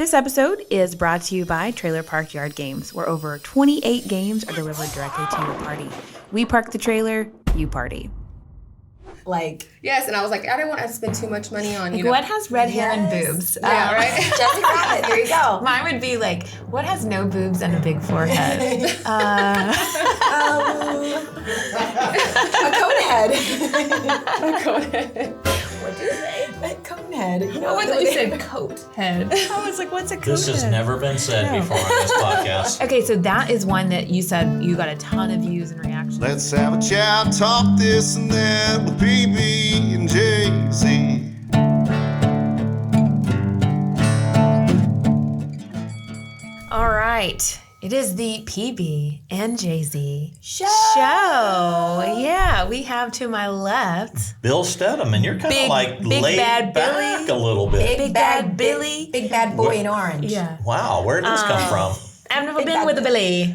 This episode is brought to you by Trailer Park Yard Games, where over 28 games are delivered directly to your party. We park the trailer, you party. Yes, and I was like, I didn't want to spend too much money on, you know. What has red hair and boobs? Yeah, right? Jessica Rabbit, there you go. Mine would be like, what has no boobs and a big forehead? A cone head. A cone head. What'd you say? A cone head. You know, Oh, I thought you said coat head. I was like, what's a coat This has head? never been said before on this podcast. Okay, so that is one that you said you got a ton of views and reactions. Let's have a chat, talk this and that with PB and Jaisy. All right. It is the PB and Jaisy Show. Yeah, we have to my left Bill Stedham, and you're kind Big- of like Big laid Bad back Billy. a little bit. Big Bad Billy. Big bad boy in orange. Yeah. Wow, where did this come from? I've never Big been Bad with a Billy.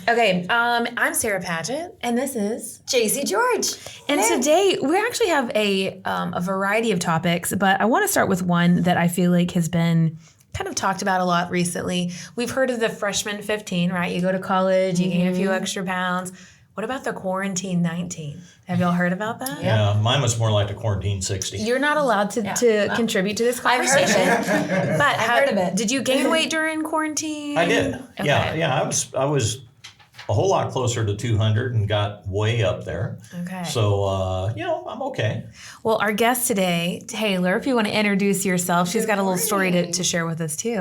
Okay, I'm Sarah Paget, and this is... Jaisy George. And Hello. today, we actually have a variety of topics, but I want to start with one that I feel like has been kind of talked about a lot recently. We've heard of the freshman 15, right? You go to college, you gain a few extra pounds. What about the quarantine 19? Have y'all heard about that? Yeah, mine was more like the quarantine 60. You're not allowed to contribute to this I've heard of conversation. it. But I've heard of it. Did you gain weight during quarantine? I did. Okay. Yeah. I was a whole lot closer to 200 and got way up there. Okay. So, I'm okay. Well, our guest today, Taylor, if you want to introduce yourself, she's got a little story to share with us too.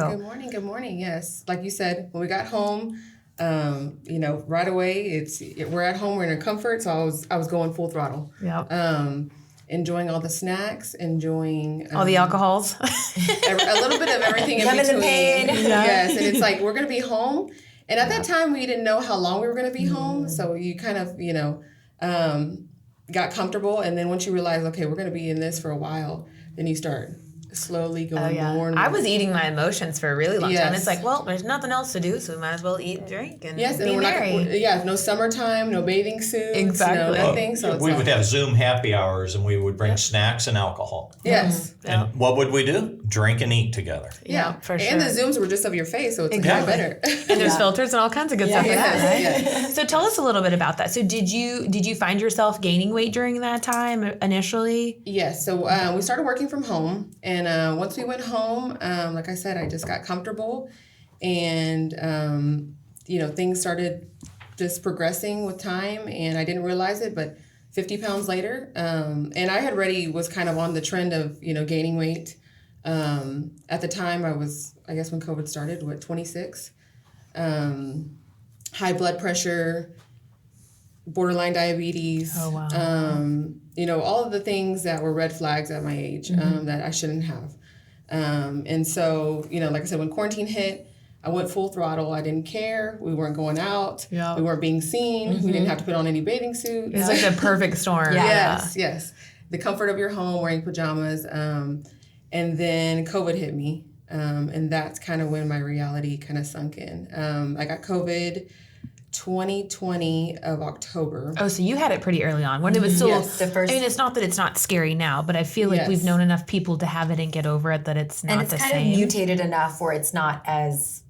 Good morning. Yes, like you said, when we got home, right away, we're at home, we're in our comfort. So I was going full throttle. Yep. Enjoying all the snacks, enjoying All the alcohols. a little bit of everything in Lemon between. and pain. Yes, and it's like we're gonna be home, and at that time we didn't know how long we were gonna be home, so you kind of got comfortable, and then once you realize, okay, we're gonna be in this for a while, then you start slowly going more and more. I was eating my emotions for a really long time. Yes. It's like, well, there's nothing else to do, so we might as well eat and drink and Yes, and be we're merry. no summertime, no bathing suits, Exactly. no nothing. So it's we like, would have Zoom happy hours, and we would bring snacks and alcohol. yes. And what would we do? Drink and eat together. Yeah, for sure. And the Zooms were just of your face, so it's Exactly. even better. And there's filters and all kinds of good stuff for that, right? Yes. So tell us a little bit about that. So did you find yourself gaining weight during that time initially? Yes. So we started working from home, and once we went home, like I said, I just got comfortable, and things started just progressing with time, and I didn't realize it, but 50 pounds later, and I had already was kind of on the trend of gaining weight. At the time, I was, I guess, when COVID started, 26, high blood pressure, borderline diabetes. Oh, wow. All of the things that were red flags at my age that I shouldn't have. And so, like I said, when quarantine hit, I went full throttle. I didn't care. We weren't going out. Yeah. We weren't being seen. We didn't have to put on any bathing suits. It's like the perfect storm. Yes. The comfort of your home, wearing pajamas. And then COVID hit me. And that's kind of when my reality kind of sunk in. I got COVID 2020 of October. Oh, so you had it pretty early on when it was still. Yes, the first- I mean, it's not that it's not scary now, but I feel like Yes. we've known enough people to have it and get over it that it's not And it's the kind same. of mutated enough where it's not as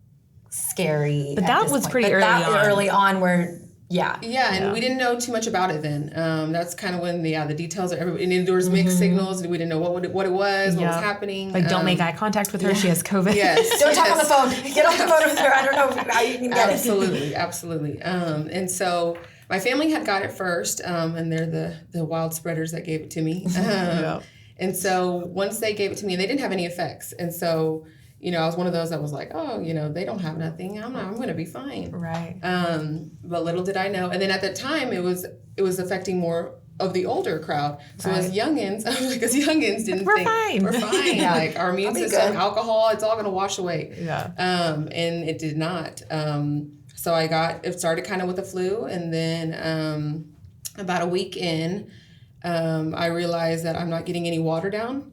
scary. But at that this was point. pretty But early that on. early on where, yeah. Yeah, and we didn't know too much about it then. That's kind of when the details are and there was mixed signals. We didn't know what it was, what was happening. Like, don't make eye contact with her. She has COVID. Yes. Don't talk on the phone. Get off the phone with her. I don't know how you can get Absolutely. And so my family had got it first, and they're the wild spreaders that gave it to me. And so once they gave it to me, and they didn't have any effects. And so, I was one of those that was like, oh, they don't have nothing. I'm going to be fine. Right. But little did I know. And then at the time, it was affecting more of the older crowd. So as youngins didn't We're think fine. we're fine. Like our immune I'll be system, good. alcohol, it's all going to wash away. Yeah. And it did not. So it started kind of with the flu, and then about a week in, I realized that I'm not getting any water down.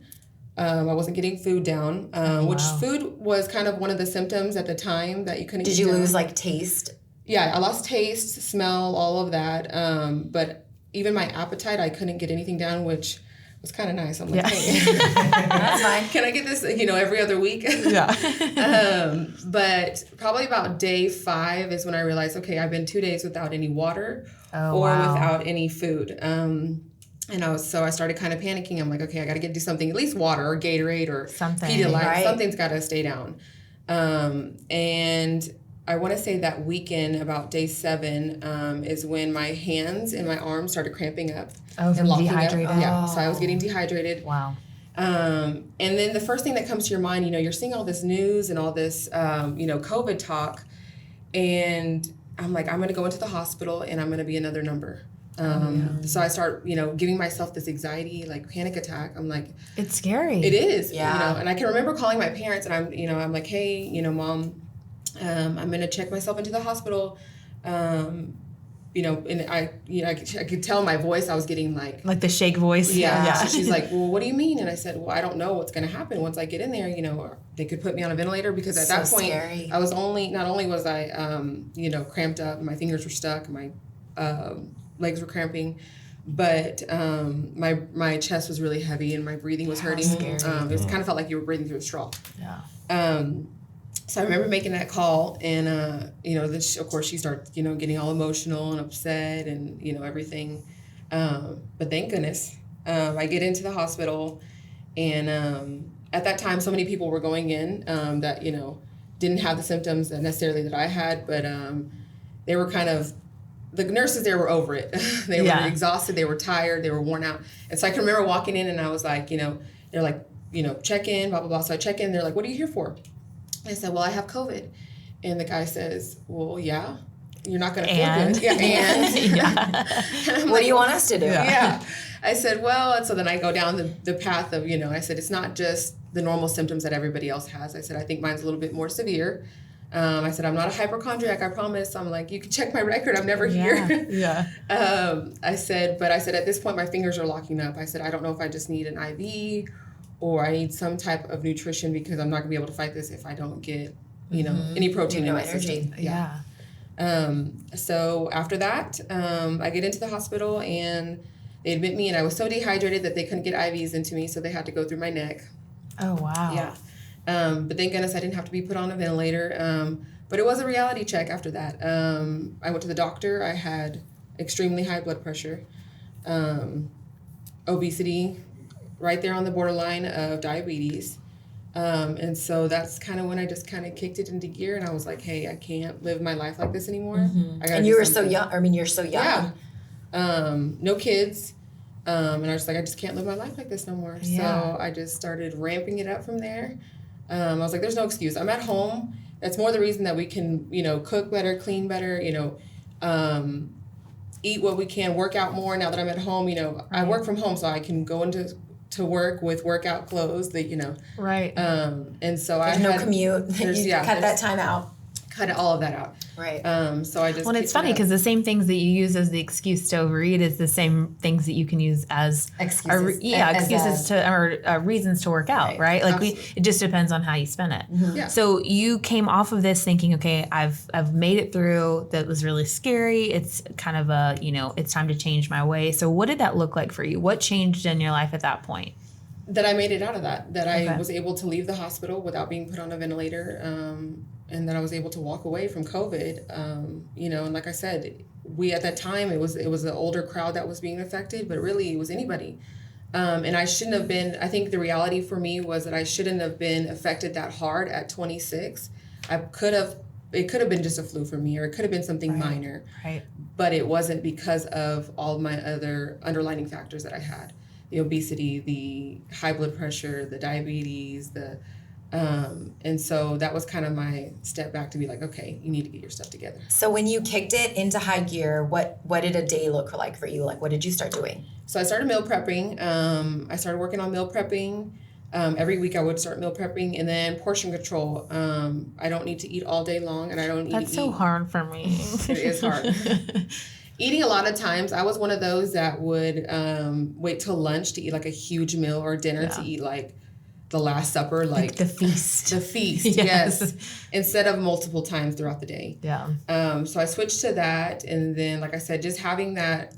I wasn't getting food down, which food was kind of one of the symptoms at the time that you couldn't. Did get you down. lose taste? Yeah, I lost taste, smell, all of that. But even my appetite, I couldn't get anything down, which was kind of nice. I'm like, hey, That's fine. can I get this, every other week? But probably about day 5 is when I realized, okay, I've been 2 days without any water without any food. So I started kind of panicking. I'm like, okay, I got to do something, at least water or Gatorade or Something, Pedialyte. right. Something's got to stay down. And I want to say that weekend, about day 7, is when my hands and my arms started cramping up. Oh, from and locking dehydrated? Up. Yeah, so I was getting dehydrated. Wow. And then the first thing that comes to your mind, you're seeing all this news and all this, COVID talk. And I'm like, I'm going to go into the hospital and I'm going to be another number. So I start, giving myself this anxiety, like panic attack. I'm like, It's scary. it is, Yeah. and I can remember calling my parents and I'm like, hey, Mom, I'm going to check myself into the hospital. And I could tell my voice, I was getting like Like the shake voice. yeah. So she's like, well, what do you mean? And I said, well, I don't know what's going to happen once I get in there, or they could put me on a ventilator because at that point scary. I was not only was I, cramped up, my fingers were stuck, my legs were cramping, but my chest was really heavy and my breathing was hurting. scary. It kind of felt like you were breathing through a straw. Yeah. So I remember making that call, and then of course she starts, getting all emotional and upset, and everything. But thank goodness, I get into the hospital, and at that time, so many people were going in that didn't have the symptoms that necessarily that I had, but they were kind of. The nurses there were over it. They were exhausted. They were tired. They were worn out. And so I can remember walking in, and I was like, they're like, check in, blah blah blah. So I check in. They're like, what are you here for? I said, well, I have COVID. And the guy says, well, yeah, you're not going to feel good. Yeah, and What do you want us to do? Yeah. I said, well, and so then I go down the path of, I said, it's not just the normal symptoms that everybody else has. I said, I think mine's a little bit more severe. I said, I'm not a hypochondriac, I promise. I'm like, you can check my record. I'm never here. Yeah. I said, at this point, my fingers are locking up. I said, I don't know if I just need an IV or I need some type of nutrition because I'm not gonna be able to fight this if I don't get, any protein in my energy. system. Yeah. So after that, I get into the hospital and they admit me, and I was so dehydrated that they couldn't get IVs into me, so they had to go through my neck. Oh, wow. Yeah. But thank goodness I didn't have to be put on a ventilator. But it was a reality check after that. I went to the doctor. I had extremely high blood pressure, obesity, right there on the borderline of diabetes. And so that's kind of when I just kind of kicked it into gear, and I was like, hey, I can't live my life like this anymore. I gotta And do you were something. so young. I mean, you're so young. Yeah. No kids. And I was like, I just can't live my life like this no more. Yeah. So I just started ramping it up from there. I was like, there's no excuse. I'm at home. That's more the reason that we can, cook better, clean better, eat what we can, work out more. Now that I'm at home, I work from home, so I can go into work with workout clothes that, Right. and so There's no commute. You cut that time out. Cut all of that out. Right. So I just. Well, and it's funny because the same things that you use as the excuse to overeat is the same things that you can use as Excuses. reasons to work out, right? Like it just depends on how you spin it. Yeah. So you came off of this thinking, okay, I've made it through. That was really scary. It's kind of a it's time to change my way. So what did that look like for you? What changed in your life at that point? That I made it out of that. Okay. I was able to leave the hospital without being put on a ventilator. And that I was able to walk away from COVID, and like I said, at that time, it was an older crowd that was being affected, but really it was anybody. And I shouldn't have been, I think the reality for me was that I shouldn't have been affected that hard at 26. It could have been just a flu for me, or it could have been something minor, Right. but it wasn't because of all of my other underlying factors that I had. The obesity, the high blood pressure, the diabetes, and so that was kind of my step back to be like, okay, you need to get your stuff together. So when you kicked it into high gear, what did a day look like for you? Like, what did you start doing? So I started meal prepping. I started working on meal prepping. Every week I would start meal prepping, and then portion control. I don't need to eat all day long, and I don't need to eat. That's so hard for me. It is hard. Eating a lot of times, I was one of those that would wait till lunch to eat like a huge meal or dinner to eat like the Last Supper, like the feast. The feast, Yes. yes. Instead of multiple times throughout the day. Yeah. So I switched to that, and then, like I said, just having that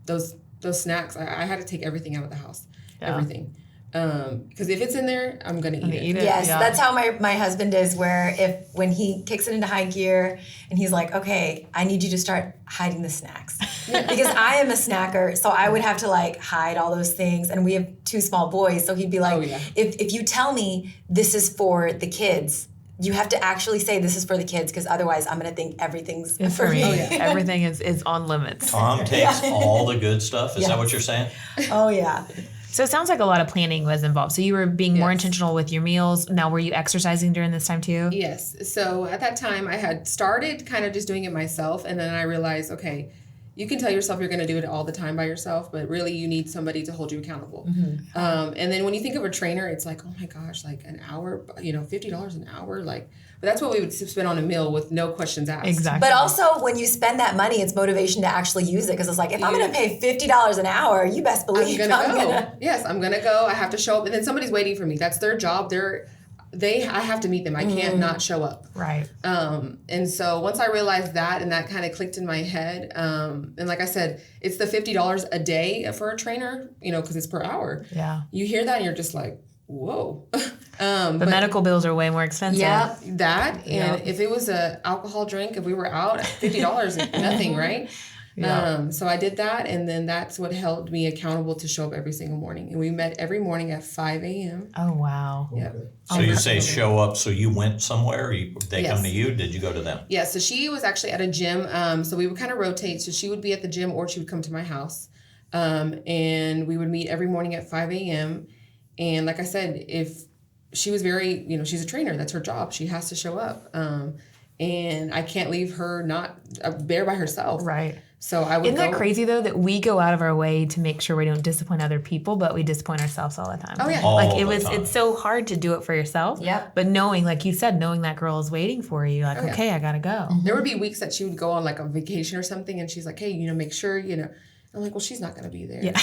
those those snacks, I had to take everything out of the house, everything. Because if it's in there, I'm gonna eat it. Yes, that's how my husband is. Where when he kicks it into high gear, and he's like, "Okay, I need you to start hiding the snacks," because I am a snacker, so I would have to like hide all those things. And we have 2 small boys, so he'd be like, "If you tell me this is for the kids, you have to actually say this is for the kids, because otherwise I'm gonna think everything's for me." Everything is on limits. Tom takes all the good stuff. Is that what you're saying? Oh yeah. So it sounds like a lot of planning was involved. So you were being more intentional with your meals. Now, were you exercising during this time too? Yes. So at that time, I had started kind of just doing it myself. And then I realized, okay, you can tell yourself you're going to do it all the time by yourself, but really you need somebody to hold you accountable. And then when you think of a trainer, it's like, oh my gosh, like an hour, $50 an hour. Like, but that's what we would spend on a meal with no questions asked. Exactly. But also, when you spend that money, it's motivation to actually use it, because it's like, if I'm going to pay $50 an hour, you best believe I'm gonna go. Yes, I'm gonna go. I have to show up, and then somebody's waiting for me. That's their job. I have to meet them. I can't not show up. Right. And so once I realized that, and that kind of clicked in my head, and like I said, it's the $50 a day for a trainer, because it's per hour. Yeah. You hear that and you're just like, whoa. But medical bills are way more expensive. Yeah, that, and if it was a alcohol drink, if we were out, $50 is nothing, right? Yeah. So I did that, and then that's what held me accountable to show up every single morning. And we met every morning at 5 a.m. Oh, wow. Yeah. So you say show up, so you went somewhere? They Yes. come to you? Did you go to them? Yeah, so she was actually at a gym. So we would kind of rotate. So she would be at the gym or she would come to my house. And we would meet every morning at 5 a.m. And like I said, if she was very, she's a trainer, that's her job. She has to show up. And I can't leave her not there by herself. Right. So I would Isn't that crazy though, that we go out of our way to make sure we don't disappoint other people, but we disappoint ourselves all the time? Oh, yeah. It's so hard to do it for yourself. Yep. But knowing, like you said, knowing that girl is waiting for you, like, okay, I gotta go. There would be weeks that she would go on like a vacation or something, and she's like, hey, make sure, I'm like, well, she's not going to be there. Yeah.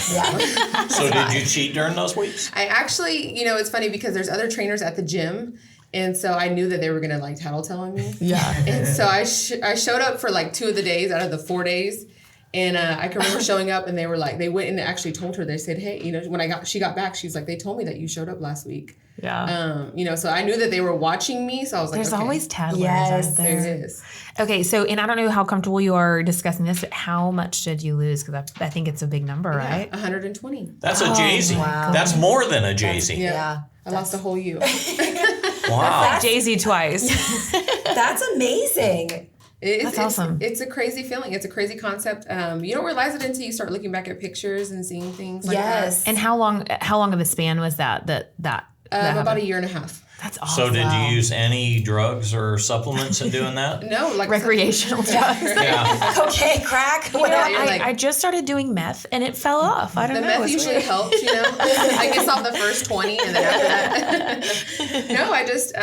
So did you cheat during those weeks? I actually, it's funny because there's other trainers at the gym. And so I knew that they were going to like tattletale on me. Yeah. And so I showed up for like 2 of the days out of the 4 days. And I can remember showing up, and they were like, they went and actually told her, they said, hey, when she got back, she's like, they told me that you showed up last week. Yeah. So I knew that they were watching me. So I was like, There's okay. always tattlers, Yes, aren't there? There is. Okay, so, and I don't know how comfortable you are discussing this, but how much did you lose? Because I think it's a big number, right? 120. That's a Jaisy. wow. That's more than a Jaisy. Yeah. I lost a whole U. Wow. Jaisy twice. That's amazing. That's awesome. It's a crazy feeling. It's a crazy concept. You don't realize it until you start looking back at pictures and seeing things like Yes. And how long of a span was that that. About a year and a half. That's awesome. So did you use any drugs or supplements in doing that? No, like Recreational drugs. Yeah. Cocaine, crack, You know, whatever. I just started doing meth and it fell off. I don't the know. meth It's usually weird. helps, I guess off the first 20, and then after that. No, I just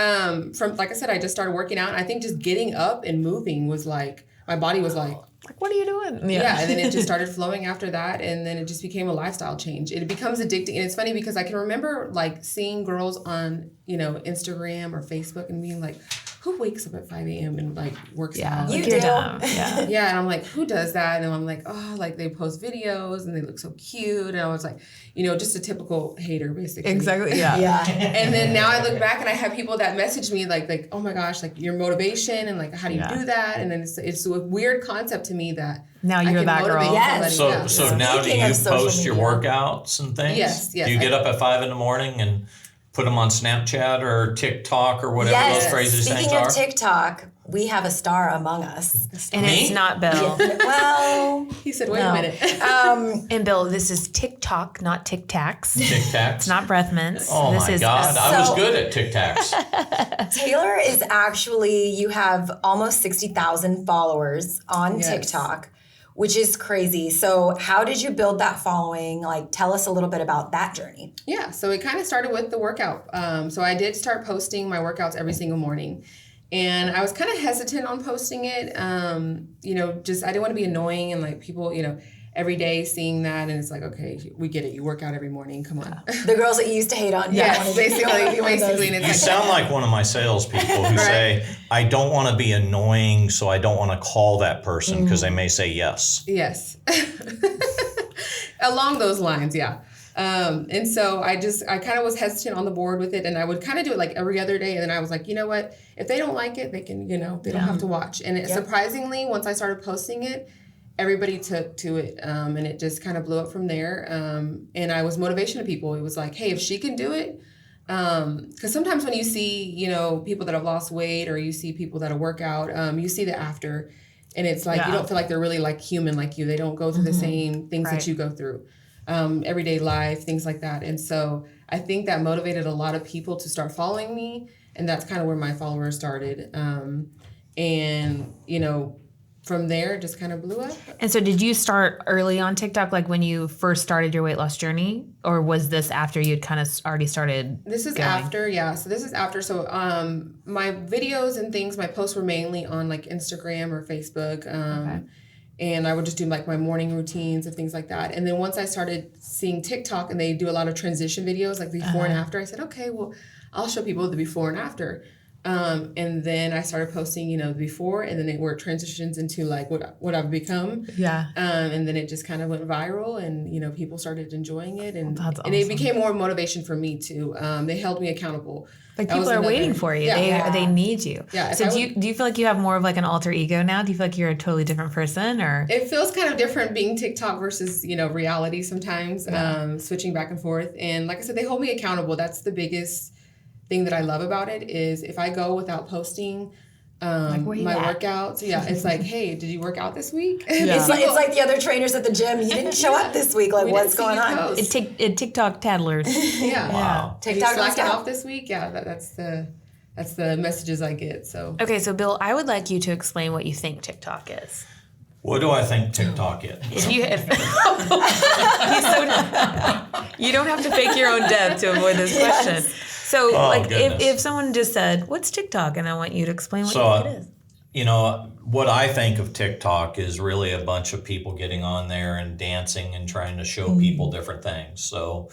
like I said, I just started working out, and I think just getting up and moving was like, my body was like, What are you doing? yeah, and then it just started flowing after that, and then it just became a lifestyle change. It becomes addicting, and it's funny because I can remember like seeing girls on, Instagram or Facebook and being like, who wakes up at 5 a.m. and like works out? You Like, do. you're dumb. Yeah. Yeah, and I'm like, who does that? And I'm like, oh, like they post videos and they look so cute. And I was like, just a typical hater, basically. Exactly. Yeah. Yeah. And then now I look back and I have people that message me like, oh my gosh, like your motivation and like how do you do that? And then it's a weird concept to me that Now I you're can that girl. motivate Yes. somebody So else. so now do Speaking you of social post your media. workouts and things? Yes, Do you get up at 5 a.m. and put them on Snapchat or TikTok or whatever Yes. those crazy things Speaking are? of TikTok, we have a star among us. And Me? it's not Bill. Well, He said, wait No. a minute. And Bill, this is TikTok, not Tic Tacs. Tic Tacs. It's not breath mints. Oh this my is God! I was So- good at Tic Tacs. Taylor is actually, you have almost 60,000 followers on Yes. TikTok, which is crazy. So how did you build that following? Like, tell us a little bit about that journey. Yeah, so it kind of started with the workout. So I did start posting my workouts every single morning. And I was kind of hesitant on posting it. Just I didn't want to be annoying and like people, every day seeing that. And it's like, okay, we get it. You work out every morning. Come on. The girls that you used to hate on. Yes, basically. And it's You like, sound like one of my salespeople who say, "I don't want to be annoying, so I don't want to call that person because they may say yes." yes. Along those lines, yeah. And so I kind of was hesitant on the board with it, and I would kind of do it like every other day, and then I was like, you know what? If they don't like it, they can, they don't have to watch. And surprisingly, once I started posting it, everybody took to it, and it just kind of blew up from there. And I was motivation to people. It was like, hey, if she can do it, because sometimes when you see, people that have lost weight, or you see people that work out, you see the after, and it's like you don't feel like they're really like human like you. They don't go through the same things that you go through. Everyday life, things like that. And so I think that motivated a lot of people to start following me, and that's kind of where my followers started. And from there, it just kind of blew up. And so did you start early on TikTok, like when you first started your weight loss journey? Or was this after you'd kind of already started This is going? after, yeah. So this is after. So my videos and things, my posts were mainly on like Instagram or Facebook. And I would just do like my morning routines and things like that. And then once I started seeing TikTok and they do a lot of transition videos, like before and after, I said, okay, well, I'll show people the before and after. And then I started posting, the before, and then where it transitions into like what I've become. Yeah. And then it just kind of went viral, and people started enjoying it, and That's and it awesome. became more motivation for me too. They held me accountable. Like That was people are another- waiting for you. Yeah. They need you. Yeah, if So I do you feel like you have more of like an alter ego now? Do you feel like you're a totally different person, or? It feels kind of different being TikTok versus, reality sometimes, switching back and forth. And like I said, they hold me accountable. That's the biggest thing that I love about it is if I go without posting where you my at? workouts, it's like, hey, did you work out this week? It's like the other trainers at the gym. You didn't show up this week. Like, We what's didn't see going you on? post. It TikTok tattlers. Yeah. Wow. Are you TikTok don't slacking stop. off this week? Yeah, that's the messages I get. So Okay, so Bill, I would like you to explain what you think TikTok is. What do I think TikTok is? You don't have to fake your own death to avoid this question. So, goodness. if someone just said, "What's TikTok?" and I want you to explain what So, you think it is. What I think of TikTok is really a bunch of people getting on there and dancing and trying to show people different things. So,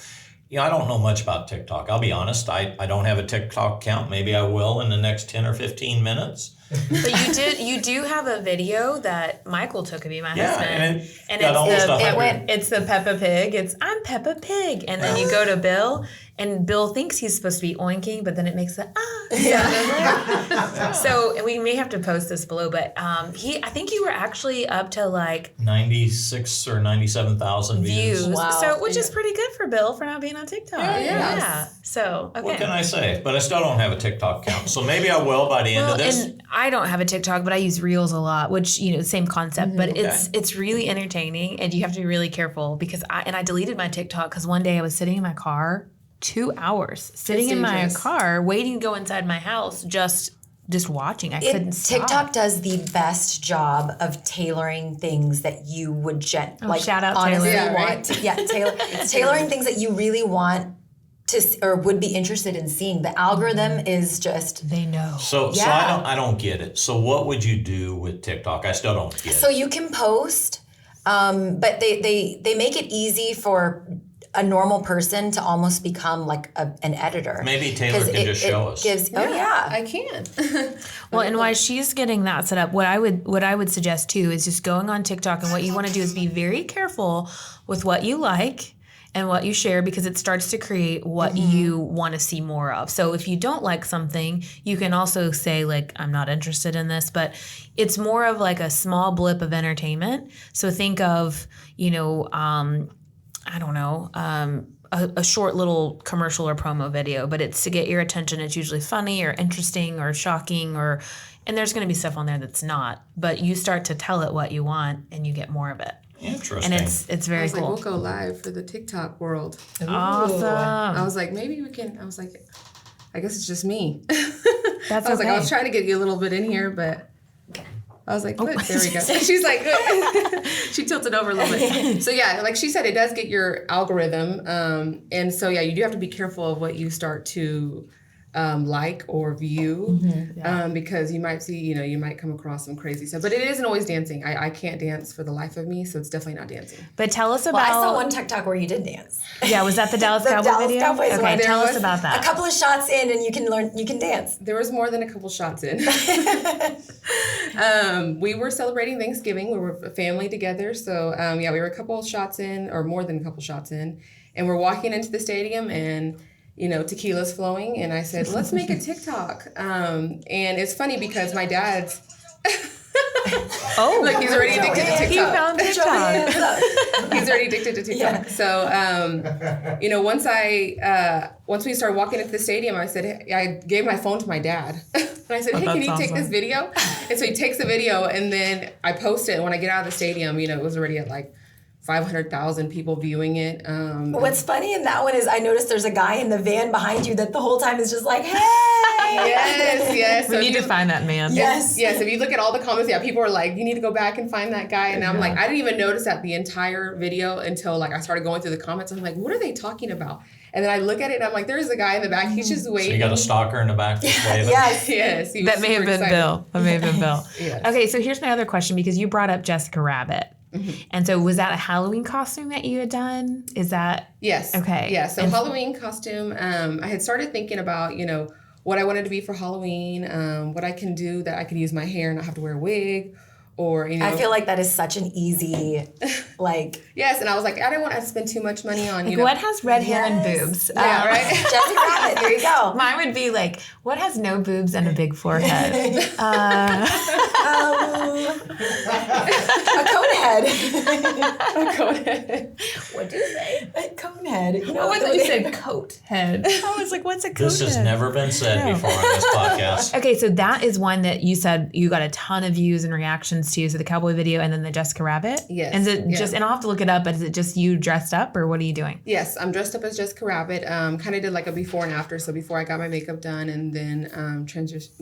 I don't know much about TikTok. I'll be honest. I don't have a TikTok account. Maybe I will in the next 10 or 15 minutes. But you do have a video that Michael took of you, my husband. and it got almost 100. It's the Peppa Pig. I'm Peppa Pig. And then you go to Bill, and Bill thinks he's supposed to be oinking, but then it makes the sound. So and we may have to post this below, but I think you were actually up to like 96 or 97,000 views. Wow. So which is pretty good for Bill for not being on TikTok. Yeah. So okay. What can I say? But I still don't have a TikTok account. So maybe I will by the end of this. And I don't have a TikTok, but I use Reels a lot, which, same concept, but it's really entertaining, and you have to be really careful because I deleted my TikTok because one day I was sitting in my car 2 hours, sitting in my dangerous. car, waiting to go inside my house, just watching. I couldn't stop. TikTok does the best job of tailoring things that you would shout out honestly Taylor. want to, tailoring things that you really want to or would be interested in seeing. The algorithm is just They know. So I don't get it. So what would you do with TikTok? I still don't get so it. you can post, but they make it easy for a normal person to almost become like an editor. Maybe Taylor 'Cause can just show us. I can. Well, and while she's getting that set up, what I would suggest too is just going on TikTok, and what you want to do is be very careful with what you like and what you share, because it starts to create what you want to see more of. So if you don't like something, you can also say like, I'm not interested in this, but it's more of like a small blip of entertainment. So think of, I don't know, a short little commercial or promo video, but it's to get your attention. It's usually funny or interesting or shocking, and there's going to be stuff on there that's not, but you start to tell it what you want and you get more of it. Interesting. And it's I very was like, cool. we'll go live for the TikTok world. Awesome. I was like, maybe we can. I was like, I guess it's just me. That's I was like, I okay. was trying to get you a little bit in here, but I was like, good, there we go. She's like, good. She tilted over a little bit. So yeah, like she said, it does get your algorithm. And so yeah, you do have to be careful of what you start to like or view, Mm-hmm. because you might see, you might come across some crazy stuff. But it isn't always dancing. I can't dance for the life of me, so it's definitely not dancing. But tell us Well, about. I saw one TikTok where you did dance. Yeah, was that the Dallas The Cowboy Dallas video? Cowboys Okay, one. tell There us was about that. A couple of shots in, and you can dance. There was more than a couple shots in. We were celebrating Thanksgiving. We were a family together. So, we were a couple shots in, or more than a couple shots in. And we're walking into the stadium, and, tequila's flowing. And I said, let's make a TikTok. And it's funny because my dad's... Oh, Look, he's already addicted to TikTok. he found TikTok. He's already addicted to TikTok. Yeah. So, once we started walking into the stadium, I gave my phone to my dad. And I said, hey, can you take this video? And so he takes the video, and then I post it. And when I get out of the stadium, it was already at like 500,000 people viewing it. What's funny in that one is I noticed there's a guy in the van behind you that the whole time is just like, hey. Yes. We need to find that man. Yes. Yes, if you look at all the comments, people are like, you need to go back and find that guy. And I'm like, I didn't even notice that the entire video until like I started going through the comments. I'm like, what are they talking about? And then I look at it and I'm like, there's a guy in the back. He's just waiting. So you got a stalker in the back that's waving? Yes. Yes. He was That may have super been excited. Bill. That may have been Bill. Yes. Okay, so here's my other question because you brought up Jessica Rabbit. And so was that a Halloween costume that you had done? Is that... Yes. Okay. Yeah. So And- Halloween costume. I had started thinking about, what I wanted to be for Halloween, what I can do that I could use my hair and not have to wear a wig, or I feel like that is such an easy, like... Yes, and I was like, I don't want to spend too much money on, What has red hair and Yes. boobs? Yeah, right? Jessica Rabbit, there you go. Mine would be like, what has no boobs and a big forehead? A cone head. Go ahead. What'd you say? A cone head. You know, Oh, I thought you said coat head. I was like, what's a coat This has head? never been said before on this podcast. Okay, so that is one that you said you got a ton of views and reactions to. So the cowboy video and then the Jessica Rabbit. Yes, And is it yeah. just, and I'll have to look it up, but is it just you dressed up or what are you doing? Yes, I'm dressed up as Jessica Rabbit. Kind of did like a before and after. So before I got my makeup done, and then transition.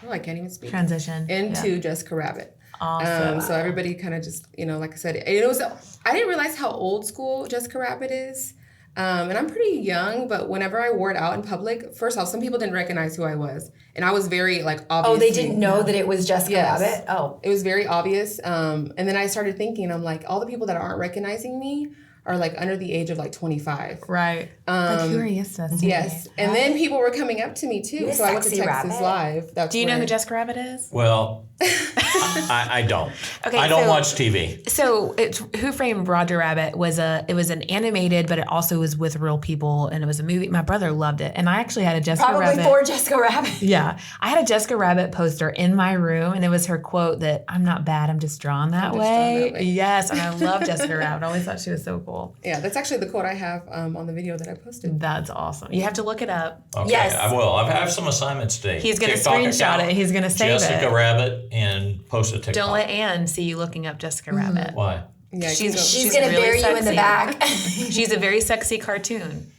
Oh, I can't even speak. Transition. Into Jessica Rabbit. Awesome. So everybody kind of just, like I said, it was. I didn't realize how old school Jessica Rabbit is. And I'm pretty young, but whenever I wore it out in public, first off, some people didn't recognize who I was, and I was very obvious. Oh, they didn't know that it was Jessica Yes. Rabbit? Oh. It was very obvious. And then I started thinking, I'm like, all the people that aren't recognizing me are like under the age of like 25. Right. Like, who are you supposed to be? Yes. And then people were coming up to me too. You a So I went to sexy Texas rabbit? Live. That's Do you know where- who Jessica Rabbit is? Well, I don't. Okay, I don't so- watch TV. So Who Framed Roger Rabbit was it was an animated, but it also was with real people, and it was a movie. My brother loved it, and I actually had a Jessica Probably Rabbit. for Jessica Rabbit. Yeah, I had a Jessica Rabbit poster in my room, and it was her quote that I'm not bad, I'm just drawn that, just drawn way. that way. Yes, and I love Jessica Rabbit. I always thought she was so cool. Yeah, that's actually the quote I have on the video that I posted. That's awesome. You have to look it up. Okay, Yes. I will. I have some assignments today. He's gonna TikTok screenshot account, it. He's gonna save Jessica it. Rabbit, and post a TikTok. Don't let Ann see you looking up Jessica Rabbit. Why? Yeah, She's- She's going to really bury you in the sexy. back. She's a very sexy cartoon.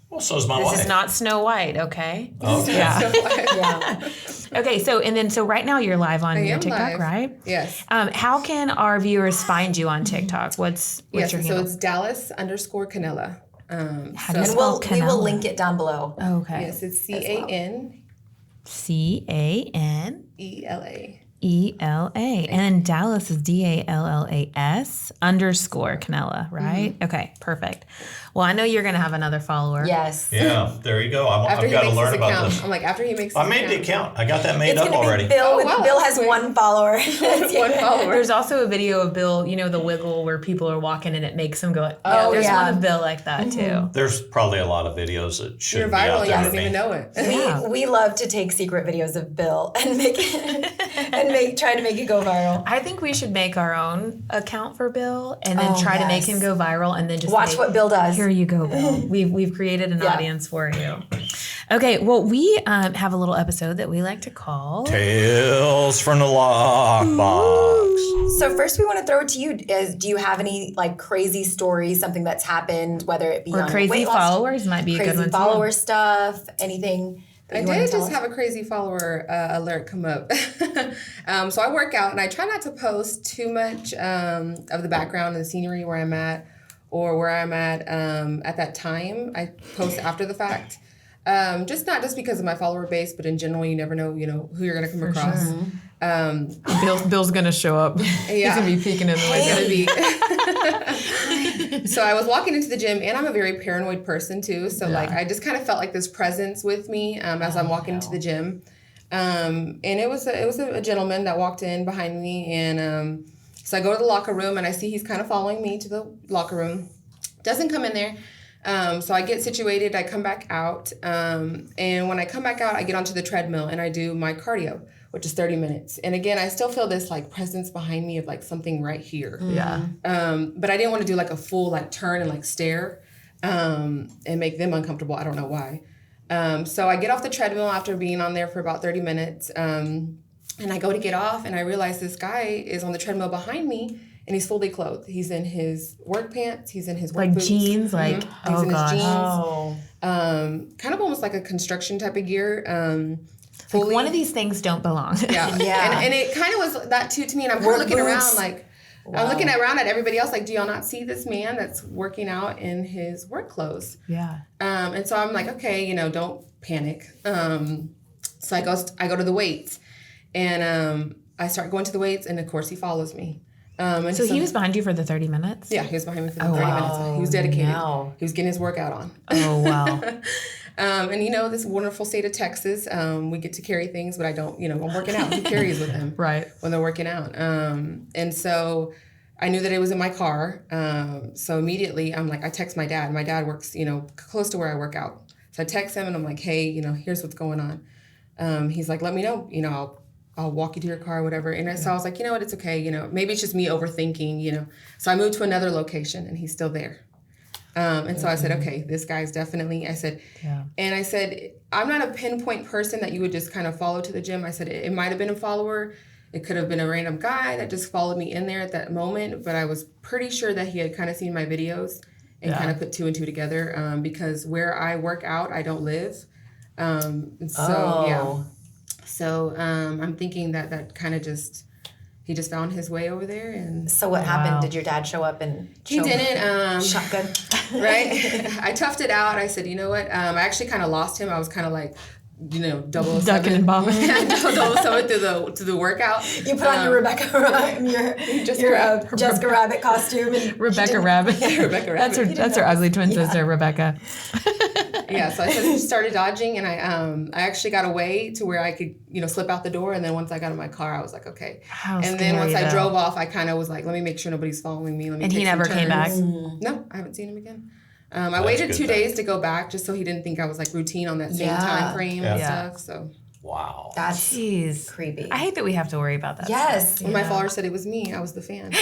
Well, so's my This wife. is not Snow White, okay? Okay. Yeah. Yeah. Okay, so right now you're live on your am TikTok, live. right? Yes. How can our viewers find you on TikTok? What's Yes. your So handle? it's Dallas_Canella. How do you And spell we will Canella? link it down below. Okay. Yes, it's CANELA. CANELA. And then Dallas is DALLAS_Canella, right? Okay, perfect. Well, I know you're going to have another follower. Yes. Yeah, there you go. After I've he got to makes learn his about account. this. I'm like, after he makes his I made the account. I got that made It's up going to already. be Bill. Oh, wow, Bill that's has quick. one follower. One follower. There's also a video of Bill, you know, the wiggle where people are walking and it makes them go, Oh, there's yeah. one of Bill like that too. There's probably a lot of videos that should You're be out viral and you there don't to even me. know it. Yeah. We love to take secret videos of Bill and try to make it go viral. I think we should make our own account for Bill and then Oh, try to make yes. him go viral and then just Watch say, what Bill does. Here you go, Bill. We've created an Yeah. audience for you. Okay, well, we have a little episode that we like to call Tales from the Lockbox. So first, we want to throw it to you. Do you have any like crazy stories, something that's happened, whether it be or on crazy weight loss, followers might be a good crazy one follower stuff, anything? that I you wanna did tell just us? have a crazy follower alert come up. So I work out and I try not to post too much of the background and the scenery where I'm at or where I'm at that time. I post after the fact. Just not just because of my follower base, but in general, you never know, who you're gonna come across. Sure. Bill's gonna show up. He's gonna be peeking in the window. So I was walking into the gym, and I'm a very paranoid person too. So like, I just kind of felt like this presence with me as I'm walking into the gym. And it was a gentleman that walked in behind me, and so I go to the locker room, and I see he's kind of following me to the locker room. Doesn't come in there. So I get situated, I come back out, and when I come back out, I get onto the treadmill and I do my cardio, which is 30 minutes. And again, I still feel this like presence behind me of like something right here. Yeah. But I didn't want to do like a full like turn and like stare and make them uncomfortable. I don't know why. So I get off the treadmill after being on there for about 30 minutes, and I go to get off, and I realize this guy is on the treadmill behind me. And he's fully clothed. He's in his work pants. He's in his work boots. Jeans, like he's in his jeans. Oh. Kind of almost like a construction type of gear. Like one of these things don't belong. Yeah. Yeah. And it kind of was that too to me. And I'm kind of looking around like, I'm looking around at everybody else like, do y'all not see this man that's working out in his work clothes? Yeah. And so I'm like, okay, don't panic. So I go to the weights, and I start going to the weights, and of course he follows me. And So he was behind you for the 30 minutes? Yeah, he was behind me for the 30 minutes. He was dedicated. No. He was getting his workout on. Oh, wow. And this wonderful state of Texas, we get to carry things, but I don't, I'm working out. Who carries with them? Right. When they're working out. And so I knew that it was in my car. So immediately I'm like, I text my dad. My dad works, close to where I work out. So I text him and I'm like, hey, here's what's going on. He's like, let me know, I'll walk you to your car or whatever. And so I was like, you know what, it's okay. Maybe it's just me overthinking, So I moved to another location, and he's still there. And so I said, okay, this guy's definitely, and I said, I'm not a pinpoint person that you would just kind of follow to the gym. I said, it might have been a follower. It could have been a random guy that just followed me in there at that moment. But I was pretty sure that he had kind of seen my videos and kind of put two and two together, because where I work out, I don't live. So I'm thinking that kind of he just found his way over there. And So what happened? Did your dad show up and he didn't. shotgun? Right? I toughed it out. I said, you know what? I actually kind of lost him. I was kind of like, 007. Ducking and bombing. 007 to the workout. You put on your Rebecca Jessica Rabbit costume. And Rebecca Rabbit. Rebecca Rabbit. That's her ugly twin sister, Rebecca. Yeah, so I started dodging, and I actually got away to where I could, slip out the door. And then once I got in my car, I was like, okay. And then once I drove off, I kind of was like, let me make sure nobody's following me. And he never came back? No, I haven't seen him again. I waited 2 days to go back just so he didn't think I was like routine on that same time frame and stuff. So Wow. That's Jeez. creepy. I hate that we have to worry about that. Yes. when my follower said it was me, I was the fan.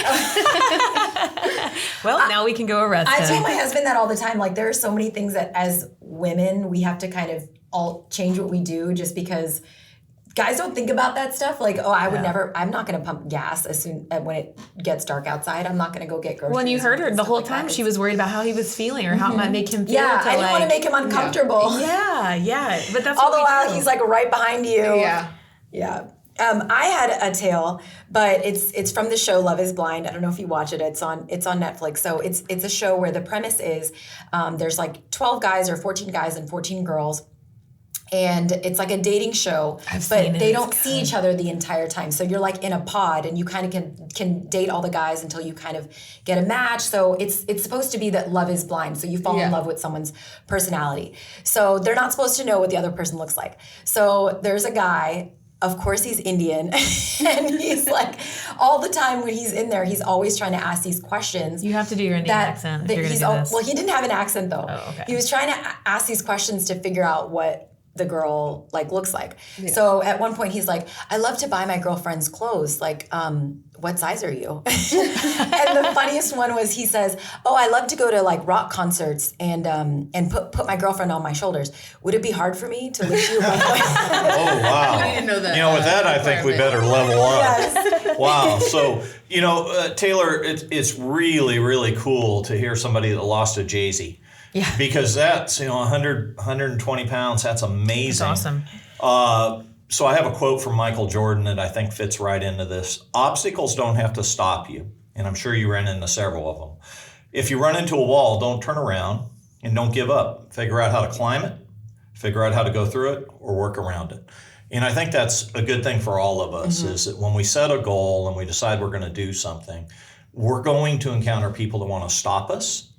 Well, now we can go arrest I him. tell my husband that all the time. Like, there are so many things that as women, we have to kind of all change what we do just because guys don't think about that stuff. Like, I would never, I'm not going to pump gas when it gets dark outside. I'm not going to go get groceries. Well, and you heard her and the stuff whole like time that. she was worried about how he was feeling or how it might make him feel. Yeah, I didn't want to make him uncomfortable. Yeah. But that's All the what we while do. he's like right behind you. Yeah. Yeah. I had a tale, but it's from the show Love is Blind. I don't know if you watch it. It's on Netflix. So it's a show where the premise is there's like 12 guys or 14 guys and 14 girls. And it's like a dating show, but they don't see each other the entire time. So you're like in a pod, and you kind of can date all the guys until you kind of get a match. So it's supposed to be that love is blind. So you fall in love with someone's personality. So they're not supposed to know what the other person looks like. So there's a guy. Of course he's Indian, and he's like, all the time when he's in there, he's always trying to ask these questions. You have to do your Indian accent if you're going to do this. Well, he didn't have an accent though. Oh, okay. He was trying to ask these questions to figure out what the girl looks like. Yeah. So at one point he's like, I love to buy my girlfriend's clothes. Like, what size are you? And the funniest one was he says, I love to go to like rock concerts and put my girlfriend on my shoulders. Would it be hard for me to lift you above my head? Oh, wow. I didn't know that. With that, I think we better level up. Yes. Wow. So, Taylor, it's really, really cool to hear somebody that lost a Jaisy. Yeah. Because that's, 100, 120 pounds, that's amazing. That's awesome. So I have a quote from Michael Jordan that I think fits right into this. Obstacles don't have to stop you. And I'm sure you ran into several of them. If you run into a wall, don't turn around and don't give up. Figure out how to climb it, figure out how to go through it or work around it. And I think that's a good thing for all of us is that when we set a goal and we decide we're going to do something, we're going to encounter people that want to stop us.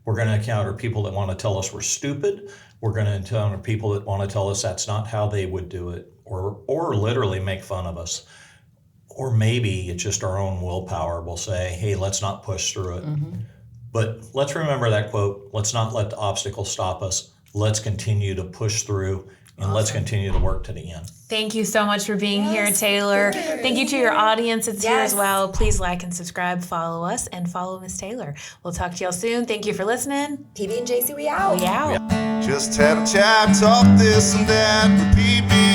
We're going to encounter people that want to tell us we're stupid. We're going to encounter people that want to tell us that's not how they would do it, or literally make fun of us. Or maybe it's just our own willpower will say, hey, let's not push through it. But let's remember that quote, let's not let the obstacles stop us. Let's continue to push through, and let's continue to work to the end. Thank you so much for being here, Taylor. Thank you to your audience. It's here as well. Please like and subscribe, follow us, and follow Miss Taylor. We'll talk to y'all soon. Thank you for listening. PB and Jaisy, we out. We out. Just had a chat, talk this and that with PB